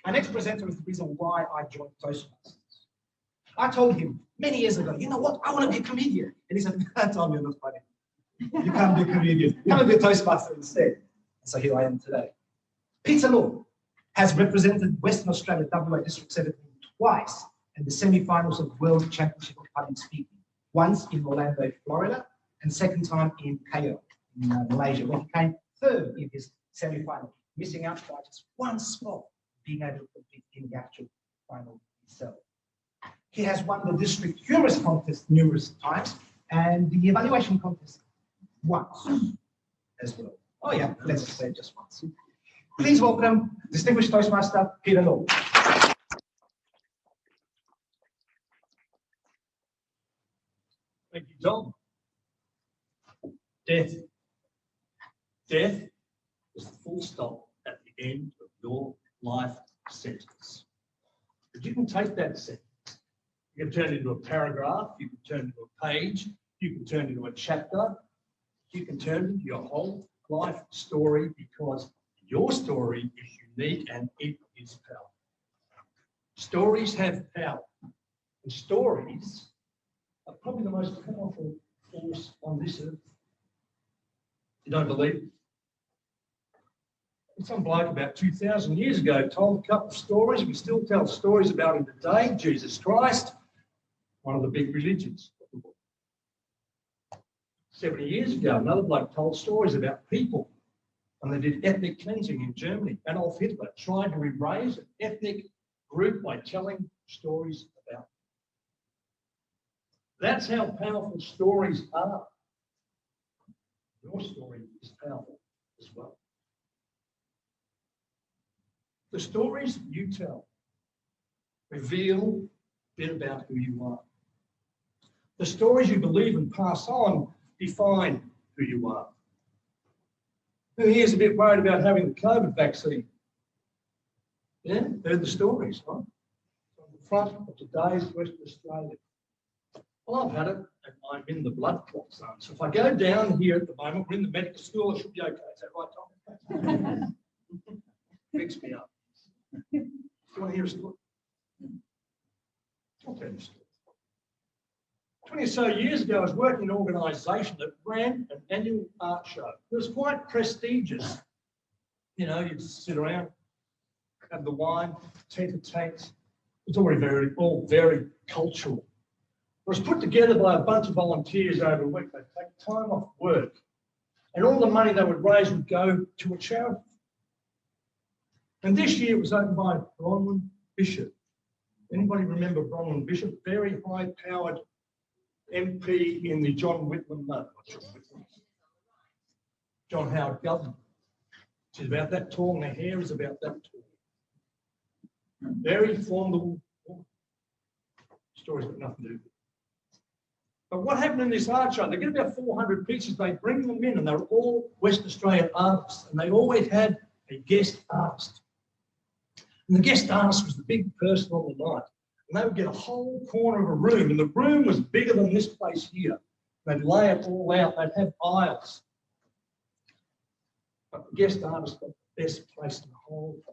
Our next presenter is the reason why I joined Toastmasters. I told him many years ago, you know what, I want to be a comedian. And he said, Tom, you're not funny. You can't be a comedian. Come and be a Toastmaster instead. And so here I am today. Peter Law has represented Western Australia WA District 17 twice in the semi-finals of World Championship of Public Speaking. Once in Orlando, Florida, and second time in KL, in Malaysia, when he came third in his semi-final, missing out by just one spot, being able to compete in the actual final itself. He has won the district humorous contest numerous times and the evaluation contest once as well. Oh yeah, let's say just once. Please welcome distinguished Toastmaster Peter Law. Thank you, Tom. Death. Death is the full stop at the end of your life sentence. But you can take that sentence. You can turn it into a paragraph, you can turn it into a page, you can turn it into a chapter, you can turn it into your whole life story, because your story is unique and it is powerful. Stories have power, and stories are probably the most powerful force on this earth. You don't believe it? Some bloke about 2,000 years ago told a couple of stories. We still tell stories about him today. Jesus Christ, one of the big religions. 70 years ago, another bloke told stories about people, and they did ethnic cleansing in Germany. Adolf Hitler tried to erase an ethnic group by telling stories about them. That's how powerful stories are. Your story is powerful as well. The stories you tell reveal a bit about who you are. The stories you believe and pass on define who you are. Who here is a bit worried about having the COVID vaccine? Yeah, heard the stories, right? On the front of today's Western Australia. Well, I've had it, and I'm in the blood clot zone. So if I go down here at the moment, we're in the medical school, it should be okay. Is that right, Tom? Fix me up. Do you want to hear a story? I'll tell you a story. 20 or so years ago, I was working in an organisation that ran an annual art show. It was quite prestigious. You know, you'd sit around, have the wine, tete-a-tete. It's all very cultural. It was put together by a bunch of volunteers over a week. They'd take time off work, and all the money they would raise would go to a charity. And this year it was opened by Bronwyn Bishop. Anybody remember Bronwyn Bishop? Very high-powered MP in the John Howard government. She's about that tall, and her hair is about that tall. Very formidable woman. Story's got nothing to do with it. But what happened in this art show? They get about 400 pieces, they bring them in, and they're all Western Australian artists, and they always had a guest artist. And the guest artist was the big person on the night. And they would get a whole corner of a room, and the room was bigger than this place here. They'd lay it all out, they'd have aisles. But the guest artist got the best place in the whole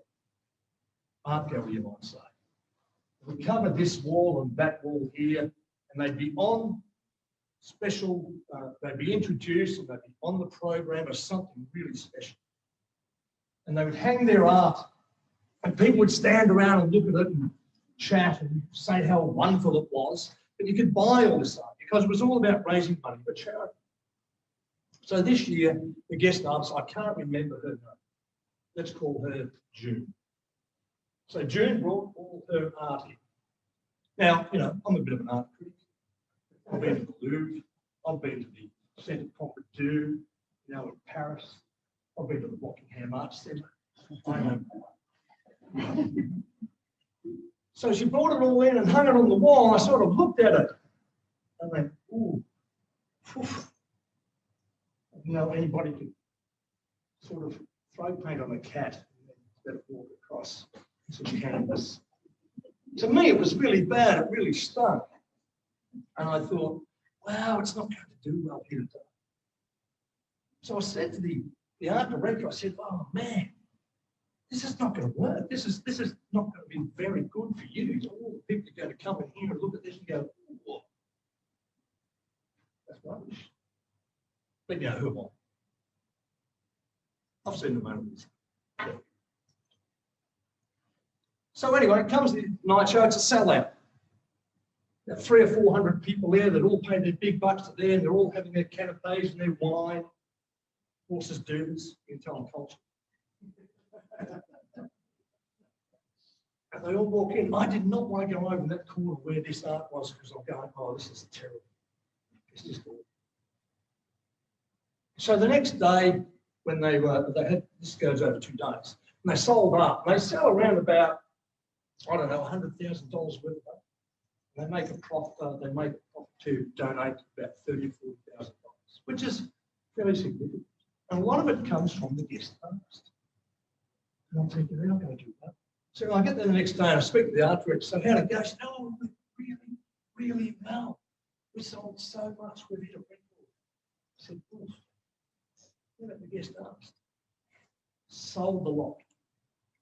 art gallery, you might say. We covered this wall and that wall here, and they'd be on special, they'd be introduced, and they'd be on the program as something really special. And they would hang their art, and people would stand around and look at it and chat and say how wonderful it was. But you could buy all this art because it was all about raising money for charity. So this year, the guest artist, I can't remember her name. Let's call her June. So June brought all her art in. Now, you know, I'm a bit of an art critic. I've been to the Louvre. I've been to the Centre Pompidou, in Paris. I've been to the Rockingham Arts Centre. I know. So she brought it all in and hung it on the wall. I sort of looked at it and went, ooh, poof. I didn't know anybody could sort of throw paint on a cat and then let it walk across some canvas. To me, it was really bad. It really stung. And I thought, wow, it's not going to do well here today. So I said to the art director, I said, oh man, this is not going to work. This is not going to be very good for you. All the people are going to come in here and look at this and go, oh, that's rubbish. But you know, who am I? I've seen the moments. Yeah. So anyway, it comes to the night show, it's a sellout. There are 300 or 400 people there that all pay their big bucks there, and they're all having their canapes and their wine. Horses do this, you can tell them culture. And they all walk in. I did not want to go over in that corner where this art was because I'm going, oh, this is terrible. It's just awful. So the next day, when they had, this goes over 2 days, and they sold art. They sell around about, I don't know, $100,000 worth of art. And they make a profit to donate about $30,000 or $40,000, which is fairly significant. And a lot of it comes from the guest artist. And I'm thinking, they're not going to do that. So I get there the next day and I speak to the art director. So how'd it go? She said, oh, really, really well. We sold so much, we hit a record. I said, oof. What about the guest artist? Sold the lot.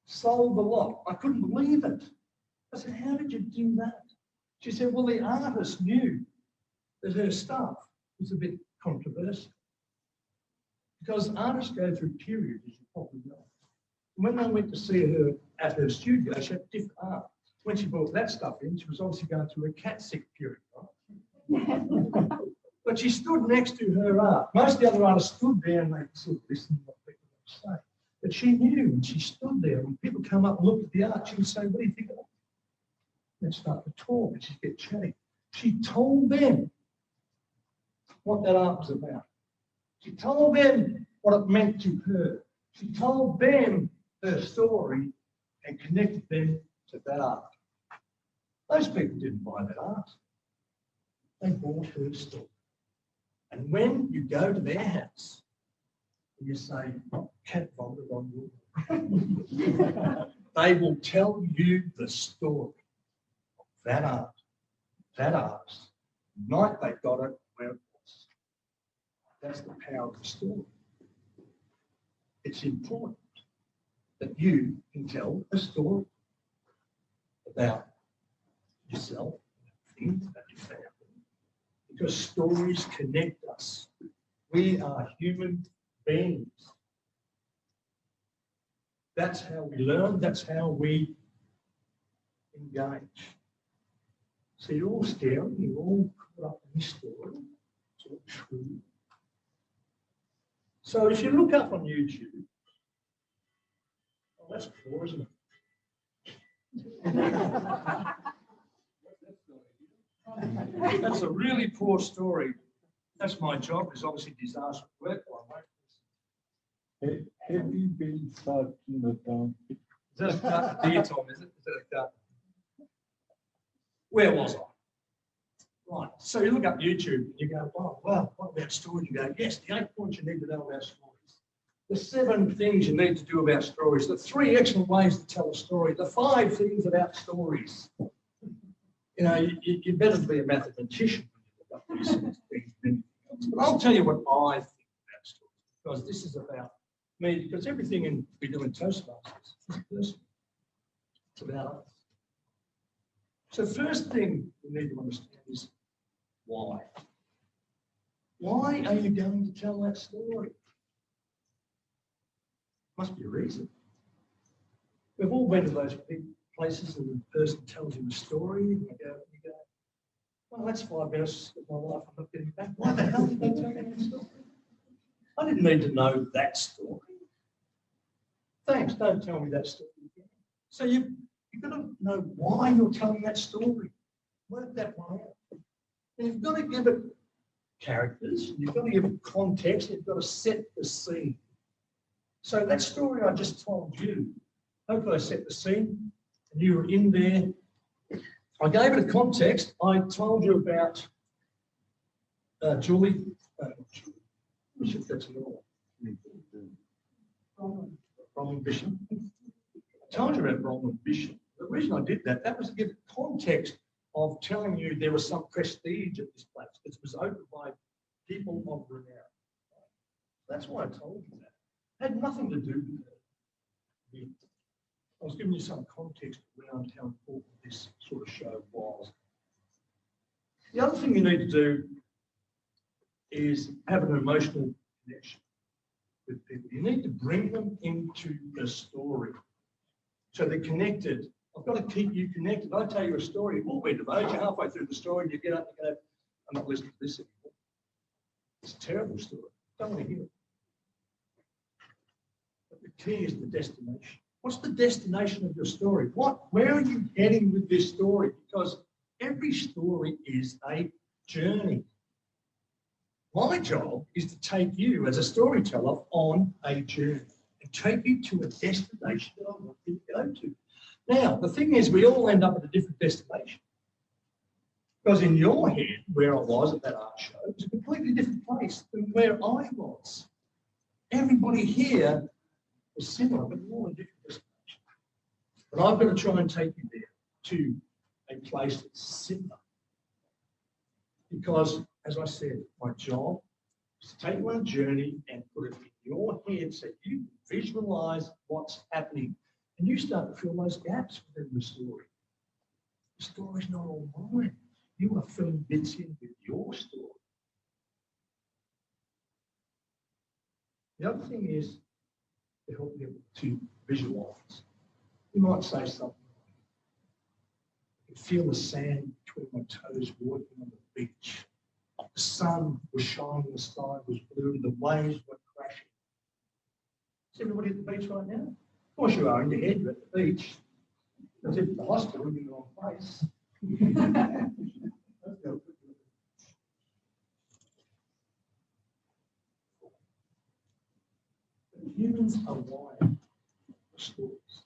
Sold the lot. I couldn't believe it. I said, how did you do that? She said, well, the artist knew that her stuff was a bit controversial. Because artists go through periods, as you probably know. When they went to see her at her studio, she had different art. When she brought that stuff in, she was obviously going through a cat sick period, right? But she stood next to her art. Most of the other artists stood there and they sort of listened to what people were saying. But she knew, and she stood there. When people come up and look at the art, she would say, what do you think of that? They'd start to talk and she'd get chatty. She told them what that art was about. She told them what it meant to her. She told them her story and connected them to that art. Those people didn't buy that art. They bought her story. And when you go to their house and you say, cat vomited on you, they will tell you the story of that art, that artist, the night they got it, where it was. That's the power of the story. It's important that you can tell a story about yourself, things that you found. Because stories connect us. We are human beings. That's how we learn, that's how we engage. So you're all staring, you're all caught up in this story. It's all true. So if you look up on YouTube, oh, that's poor, isn't it? That's a really poor story. That's my job, is obviously disaster work. Have you been stuck in the dark? Is that a cut? Dear Tom, is it? Is that a cut? Where was I? Right. So you look up YouTube and you go, oh, well, what about stories? You go, yes, the 8 points you need to know about stories. The 7 things you need to do about stories. The 3 excellent ways to tell a story. The 5 things about stories. You know, you better be a mathematician when you look up these things. But I'll tell you what I think about stories, because this is about me, because everything we do in Toastmasters is personal. It's about us. So first thing we need to understand is why. Why are you going to tell that story? Must be a reason. We've all been to those big places and the person tells you a story and you go, well, that's 5 minutes of my life, I'm not getting back. Why the hell did they tell me that story? I didn't need to know that story. Thanks, don't tell me that story again. So you've got to know why you're telling that story. Work that one out. And you've got to give it characters, you've got to give it context, you've got to set the scene. So that story I just told you, hopefully I set the scene and you were in there. I gave it a context. I told you about Julie. Bishop, that's another one. Bronwyn Bishop. I told you about Bronwyn Bishop. The reason I did that was to give context of telling you there was some prestige at this place. It was opened by people of renown. That's why I told you that. It had nothing to do with I was giving you some context around how important this sort of show was. The other thing you need to do is have an emotional connection with people. You need to bring them into the story so they're connected. I've got to keep you connected. I tell you a story, we'll be devoted. You're halfway through the story and you get up and go, I'm not listening to this anymore. It's a terrible story. Don't want to hear it. But the key is the destination. What's the destination of your story? Where are you heading with this story? Because every story is a journey. My job is to take you as a storyteller on a journey and take you to a destination that I want you to go to. Now, the thing is, we all end up at a different destination. Because in your head, where I was at that art show, it was a completely different place than where I was. Everybody here was similar, but all a different destination. But I've got to try and take you there to a place that's similar. Because, as I said, my job is to take you on a journey and put it in your head so you visualize what's happening. And you start to fill those gaps within the story. The story's not all mine. You are filling bits in with your story. The other thing is to help you to visualize. You might say something like, I could feel the sand between my toes walking on the beach. The sun was shining, the sky was blue, the waves were crashing. Is everybody at the beach right now? Of course you are, in your head, you're at the beach. Because if at the hospital, you're in the wrong place. Humans are wired for stories.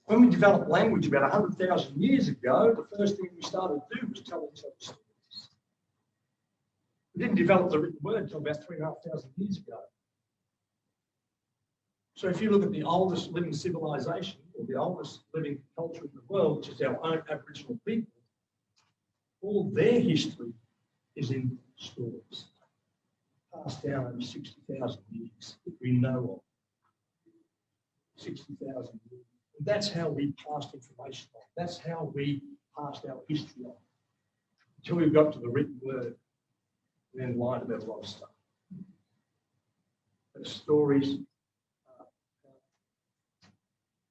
When we developed language about 100,000 years ago, the first thing we started to do was tell each other stories. We didn't develop the written word until about 3,500 years ago. So if you look at the oldest living civilization, or the oldest living culture in the world, which is our own Aboriginal people, all their history is in stories, passed down over 60,000 years that we know of. 60,000 years. And that's how we passed information on. That's how we passed our history on. Until we got to the written word, and then lied about a lot of stuff. But stories,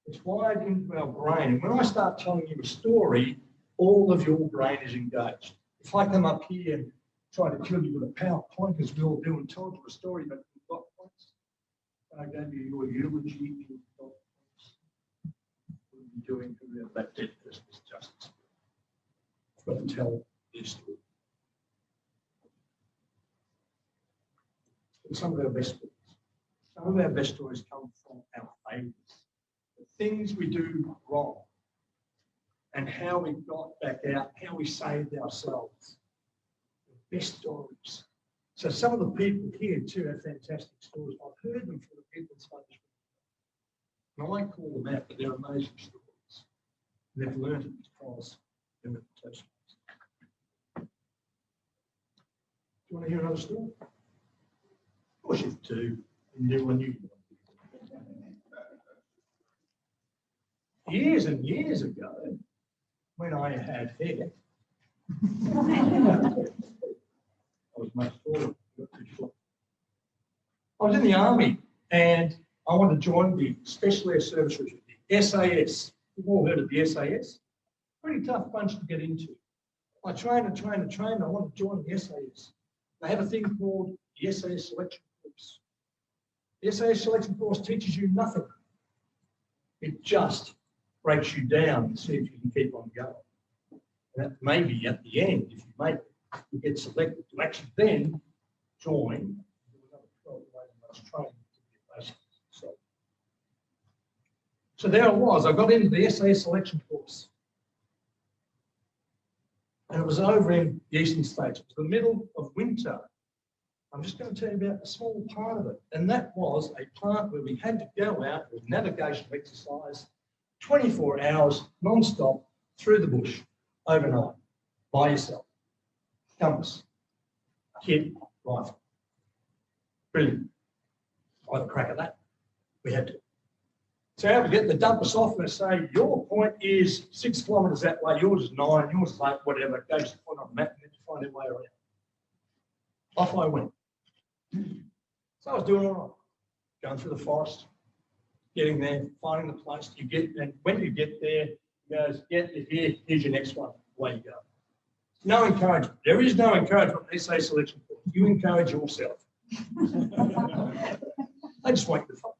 it's wired into our brain. And when I start telling you a story, all of your brain is engaged. If I come up here and try to kill you with a PowerPoint, as we all do, and told you a story about the dot points, I gave you your eulogy, your dot points. What are you doing to that dead person's justice? I've got to tell their story. And some of our best stories come from our failures. The things we do wrong and how we got back out, how we saved ourselves. The best stories. So some of the people here too have fantastic stories. I've heard them from the people in Sunday school. And I call them out, but they're amazing stories. And they've learned it because they're with the Toastmasters. Do you want to hear another story? Of course you do. And do one you. Years and years ago, when I had hair, I was much taller. I was in the army and I wanted to join the Special Air Service Regiment, the SAS. You've all heard of the SAS. Pretty tough bunch to get into. I trained. I wanted to join the SAS. They have a thing called the SAS Selection Course. The SAS Selection Course teaches you nothing. It just breaks you down and see if you can keep on going. And that maybe at the end, if you make it, you get selected to actually then join. So there I was. I got into the SAS Selection Course. And it was over in the Eastern States. It was the middle of winter. I'm just going to tell you about a small part of it. And that was a part where we had to go out with navigation exercise, 24 hours, non-stop, through the bush, overnight, by yourself. Compass, kit, rifle. Brilliant. I had a crack at that. We had to. So how we get the dump us off and say, your point is 6 kilometres that way, yours is 9, yours is 8, whatever. It goes to the point on the map and then you find your way around. Off I went. So I was doing all right. Going through the forest, getting there, finding the place. And when you get there, he goes, yeah, here's your next one. Away you go. No encouragement. There is no encouragement in SA selection. You encourage yourself. They just want you to fun.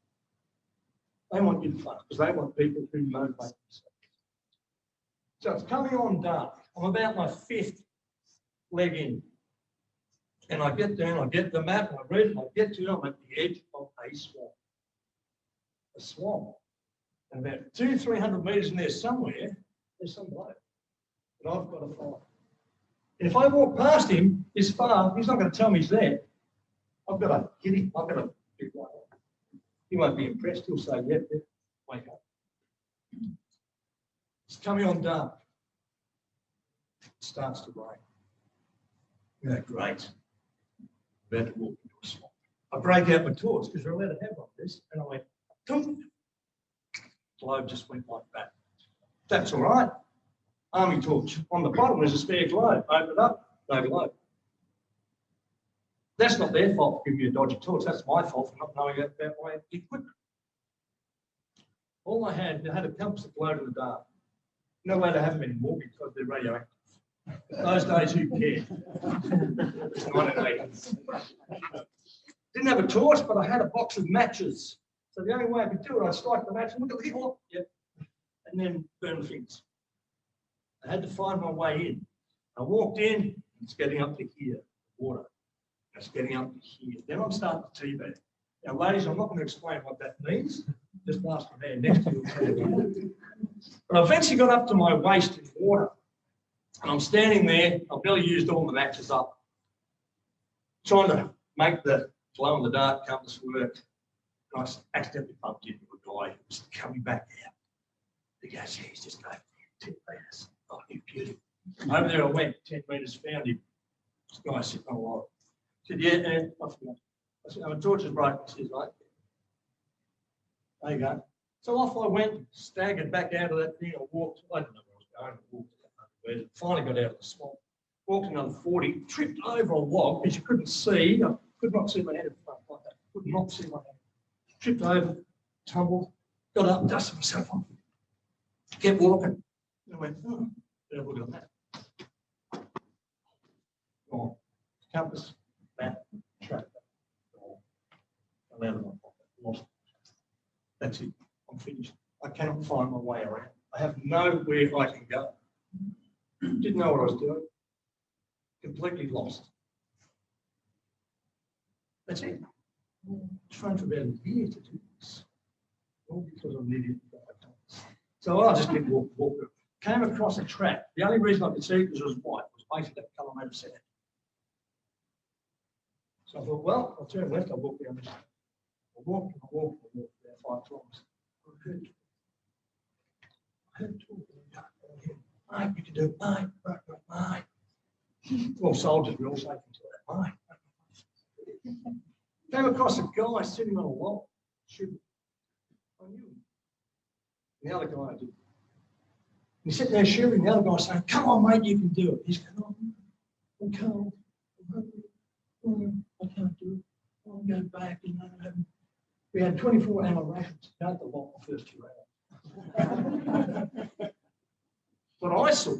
They want you to fun because they want people who motivate themselves. So it's coming on dark. I'm about my 5th leg in. And I get there and I get the map and I read it and I get to it. I'm at the edge of a swamp. A swamp. And about 200-300 metres in there somewhere, there's some bloke. And I've got to follow. And if I walk past him this far, he's not going to tell me he's there. I've got to hit him. I've got to pick one up. He won't be impressed. He'll say, yep, wake up. It's coming on dark. It starts to rain. Yeah, great. About to walk into a swamp. I break out my torch because we're allowed to have like this. And I went, boom. Globe just went like that. That's all right. Army torch. On the bottom there's a spare globe. Open it up, no globe. That's not their fault for giving me a dodgy torch. That's my fault for not knowing about my equipment. All I had a compass that glowed in the dark. No way to have them anymore because they're radioactive. Those days, who cared? It's 1980s. Didn't have a torch, but I had a box of matches. So the only way I could do it, I'd strike the match and look at the hit, yep, and then burn the things. I had to find my way in. I walked in, it's getting up to here, water. It's getting up to here. Then I'm starting to teabag. Now, ladies, I'm not going to explain what that means. Just ask the man next to you. But I eventually got up to my waist in water. And I'm standing there. I've nearly used all the matches up. Trying to make the glow in the dark compass work. And I accidentally bumped into a guy who was coming back out. He goes, yeah, he's just over there, 10 metres. Oh, you beauty. Over there I went, 10 metres, found him. This guy sitting on a log. I said, yeah, and I forgot. I said, my torch is broken. He says, right. There you go. So off I went, staggered back out of that thing. I walked, I don't know where I was going. I walked out, finally got out of the swamp. Walked another 40, tripped over a log, because you couldn't see. I could not see my head in front like that. Could not see my head. Tripped over, tumbled, got up, dusted myself off. Kept walking. And I went, oh, yeah, look at that. Gone. Compass, map, track. Allowed in my pocket. Lost it. That's it. I'm finished. I cannot find my way around. I have nowhere I can go. Didn't know what I was doing. Completely lost. That's it. Trained for about a year to do this. All because I'm an idiot. So I just kept walking. Came across a track. The only reason I could see it was it was white. It was basically that colour made of sand. So I thought, well, I'll turn left, I'll walk down this. I walked about 5 times. I heard talking mate, you can do it, mate. Well, soldiers, we all say things like that, mate. Came across a guy sitting on a log, shooting. I knew him. And the other guy I didn't. He's sitting there shooting, the other guy saying, come on, mate, you can do it. He's going, oh, I'm cold, I'm hungry, I can't do it. I'll go back. We had 24-hour rations. Don't the lot the first 2 hours. What I saw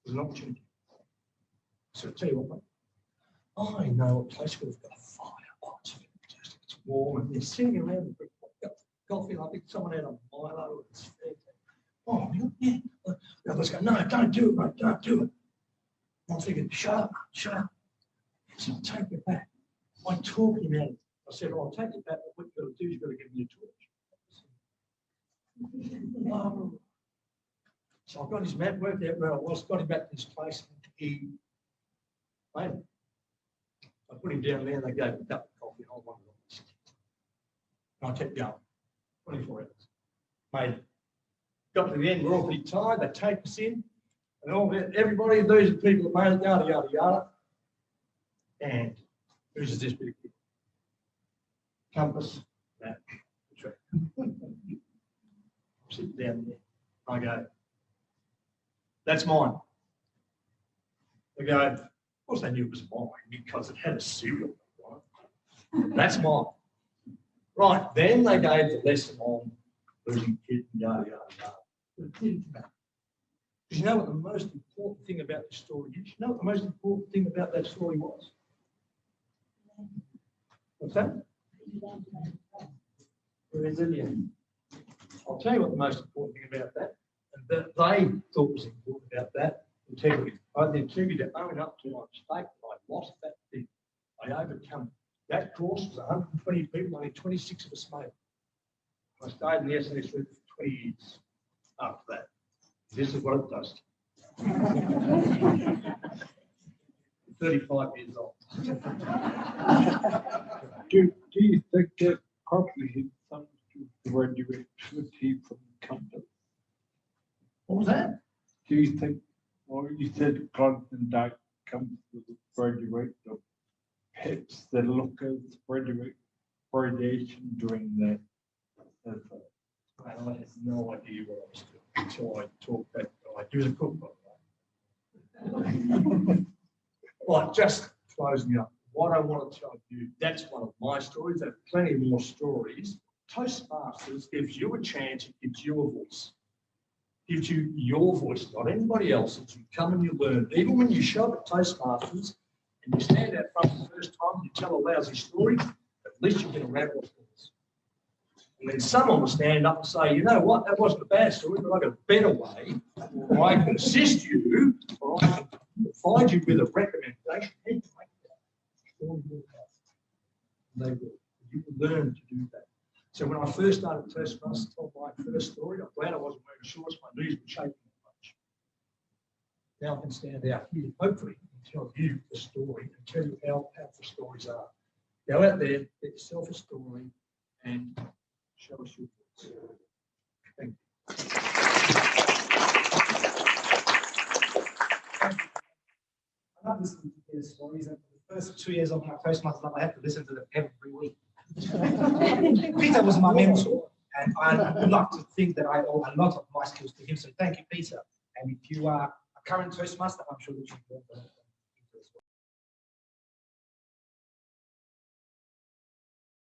was an opportunity. So I tell you what, mate, I know a place where we've got a fire. Oh, it's fantastic. It's warm, and they're sitting around with coffee. I think someone had a Milo. It's oh, yeah. The others go, no, don't do it, mate, don't do it. I'm thinking, shut up. So I'll take it back. I talked him out. I said, oh, I'll take it back, but what you've got to do is you've got to give me a torch. Oh. So I got his map, worked out where I was, got him back to this place, and he made it. I put him down there, and they gave him a cup of coffee, and I wanted it. And I kept going, 24 hours. Made it. Got to the end, we're all pretty tired, they take us in, and all everybody, these are people that made it, yada, yada, yada. And who's this big kid? Compass, map, track. Sit down there. I go, that's mine. They go, of course they knew it was mine because it had a serial number on it. That's mine. Right, then they gave the lesson on losing kid and yada, yada, yada. But it didn't matter. Because you know what the most important thing about the story is? You know what the most important thing about that story was? What's that? Resilient. I'll tell you what the most important thing about that, and that they thought was important about that, integrity. I had the integrity to own up to my mistake. I lost that thing. I overcome it. That course was 120 people, only 26 of us made it. I stayed in the SNS for 20 years after that. This is what it does. 35 years old. Do you think that probably had something to do with the radioactivity from the company? What was that? Do you think, well, you said carbon dioxide comes with radioactive, perhaps the look of radiation during that? Well, I had no idea what I was doing until I talked that guy. He was a cook, by the way. Right, just closing up. What I want to tell you, that's one of my stories. There are plenty more stories. Toastmasters gives you a chance, it gives you a voice. Gives you your voice, not anybody else's. You come and you learn. Even when you show up at Toastmasters and you stand out front for the first time, you tell a lousy story, at least you get a rattle of things. And then someone will stand up and say, you know what, that wasn't a bad story, but I've got a better way, or I can assist you, or I can provide you with a recommendation. How to make that story more powerful. They will. You will learn to do that. So when I first started Toastmasters, told my first story, I'm glad I wasn't wearing shorts, my knees were shaking much. Now I can stand out here, hopefully, and tell you the story and tell you how powerful stories are. Go out there, get yourself a story, and show us your voice. Thank you. I love listening to their stories, and for the first 2 years of my Toastmasters life, I had to listen to them every week. Peter was my mentor, and I would like to think that I owe a lot of my skills to him. So thank you, Peter. And if you are a current Toastmaster, I'm sure that you will.